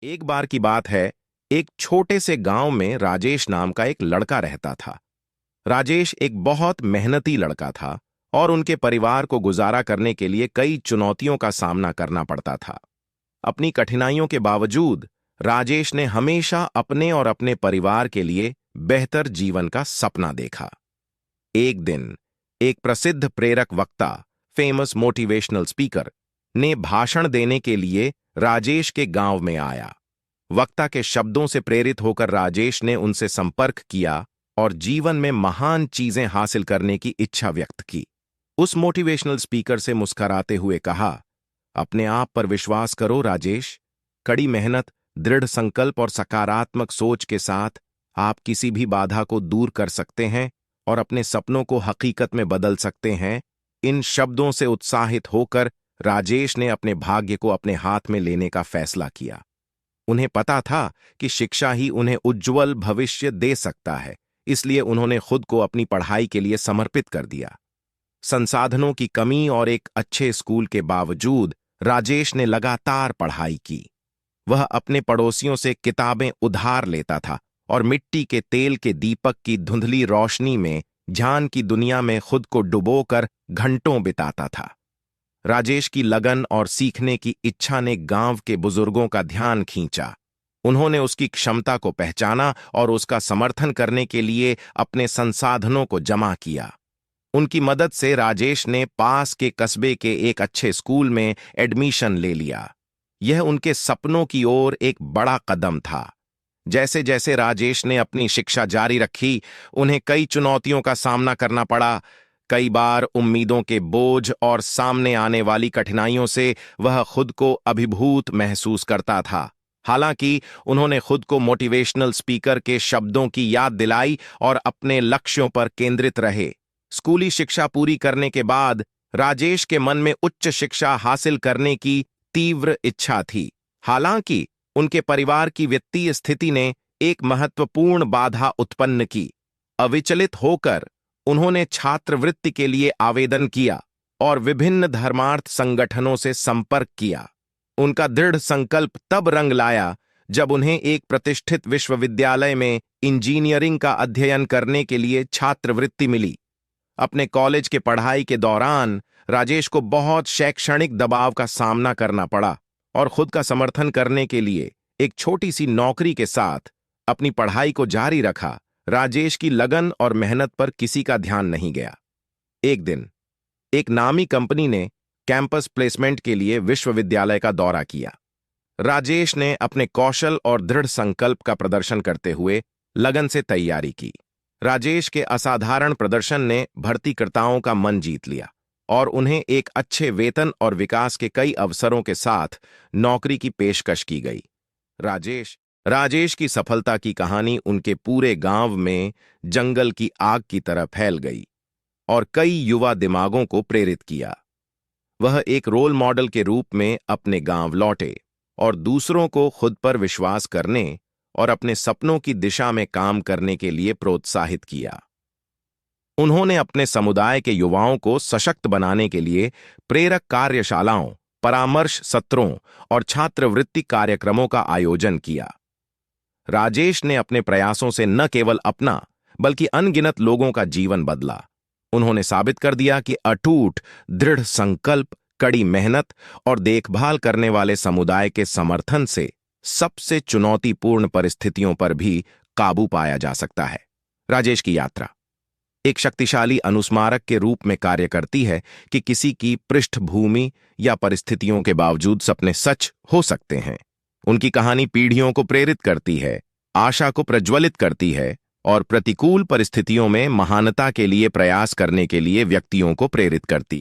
एक बार की बात है। एक छोटे से गांव में राजेश नाम का एक लड़का रहता था। राजेश एक बहुत मेहनती लड़का था और उनके परिवार को गुजारा करने के लिए कई चुनौतियों का सामना करना पड़ता था। अपनी कठिनाइयों के बावजूद राजेश ने हमेशा अपने और अपने परिवार के लिए बेहतर जीवन का सपना देखा। एक दिन एक प्रसिद्ध प्रेरक वक्ता, फेमस मोटिवेशनल स्पीकर, ने भाषण देने के लिए राजेश के गांव में आया। वक्ता के शब्दों से प्रेरित होकर राजेश ने उनसे संपर्क किया और जीवन में महान चीजें हासिल करने की इच्छा व्यक्त की। उस मोटिवेशनल स्पीकर से मुस्कुराते हुए कहा, अपने आप पर विश्वास करो राजेश। कड़ी मेहनत, दृढ़ संकल्प और सकारात्मक सोच के साथ आप किसी भी बाधा को दूर कर सकते हैं और अपने सपनों को हकीकत में बदल सकते हैं। इन शब्दों से उत्साहित होकर राजेश ने अपने भाग्य को अपने हाथ में लेने का फैसला किया। उन्हें पता था कि शिक्षा ही उन्हें उज्जवल भविष्य दे सकता है, इसलिए उन्होंने खुद को अपनी पढ़ाई के लिए समर्पित कर दिया। संसाधनों की कमी और एक अच्छे स्कूल के बावजूद राजेश ने लगातार पढ़ाई की। वह अपने पड़ोसियों से किताबें उधार लेता था और मिट्टी के तेल के दीपक की धुंधली रोशनी में ध्यान की दुनिया में खुद को डुबोकर घंटों बिताता था। राजेश की लगन और सीखने की इच्छा ने गांव के बुजुर्गों का ध्यान खींचा। उन्होंने उसकी क्षमता को पहचाना और उसका समर्थन करने के लिए अपने संसाधनों को जमा किया। उनकी मदद से राजेश ने पास के कस्बे के एक अच्छे स्कूल में एडमिशन ले लिया। यह उनके सपनों की ओर एक बड़ा कदम था। जैसे जैसे राजेश ने अपनी शिक्षा जारी रखी, उन्हें कई चुनौतियों का सामना करना पड़ा। कई बार उम्मीदों के बोझ और सामने आने वाली कठिनाइयों से वह खुद को अभिभूत महसूस करता था। हालांकि उन्होंने खुद को मोटिवेशनल स्पीकर के शब्दों की याद दिलाई और अपने लक्ष्यों पर केंद्रित रहे। स्कूली शिक्षा पूरी करने के बाद राजेश के मन में उच्च शिक्षा हासिल करने की तीव्र इच्छा थी। हालांकि उनके परिवार की वित्तीय स्थिति ने एक महत्वपूर्ण बाधा उत्पन्न की। अविचलित होकर उन्होंने छात्रवृत्ति के लिए आवेदन किया और विभिन्न धर्मार्थ संगठनों से संपर्क किया। उनका दृढ़ संकल्प तब रंग लाया जब उन्हें एक प्रतिष्ठित विश्वविद्यालय में इंजीनियरिंग का अध्ययन करने के लिए छात्रवृत्ति मिली। अपने कॉलेज के पढ़ाई के दौरान राजेश को बहुत शैक्षणिक दबाव का सामना करना पड़ा और खुद का समर्थन करने के लिए एक छोटी सी नौकरी के साथ अपनी पढ़ाई को जारी रखा। राजेश की लगन और मेहनत पर किसी का ध्यान नहीं गया। एक दिन एक नामी कंपनी ने कैंपस प्लेसमेंट के लिए विश्वविद्यालय का दौरा किया। राजेश ने अपने कौशल और दृढ़ संकल्प का प्रदर्शन करते हुए लगन से तैयारी की। राजेश के असाधारण प्रदर्शन ने भर्तीकर्ताओं का मन जीत लिया और उन्हें एक अच्छे वेतन और विकास के कई अवसरों के साथ नौकरी की पेशकश की गई। राजेश की सफलता की कहानी उनके पूरे गांव में जंगल की आग की तरह फैल गई और कई युवा दिमागों को प्रेरित किया। वह एक रोल मॉडल के रूप में अपने गांव लौटे और दूसरों को खुद पर विश्वास करने और अपने सपनों की दिशा में काम करने के लिए प्रोत्साहित किया। उन्होंने अपने समुदाय के युवाओं को सशक्त बनाने के लिए प्रेरक कार्यशालाओं, परामर्श सत्रों और छात्रवृत्ति कार्यक्रमों का आयोजन किया। राजेश ने अपने प्रयासों से न केवल अपना बल्कि अनगिनत लोगों का जीवन बदला। उन्होंने साबित कर दिया कि अटूट, दृढ़ संकल्प, कड़ी मेहनत और देखभाल करने वाले समुदाय के समर्थन से सबसे चुनौतीपूर्ण परिस्थितियों पर भी काबू पाया जा सकता है। राजेश की यात्रा एक शक्तिशाली अनुस्मारक के रूप में कार्य करती है कि किसी की पृष्ठभूमि या परिस्थितियों के बावजूद सपने सच हो सकते हैं। उनकी कहानी पीढ़ियों को प्रेरित करती है, आशा को प्रज्वलित करती है और प्रतिकूल परिस्थितियों में महानता के लिए प्रयास करने के लिए व्यक्तियों को प्रेरित करती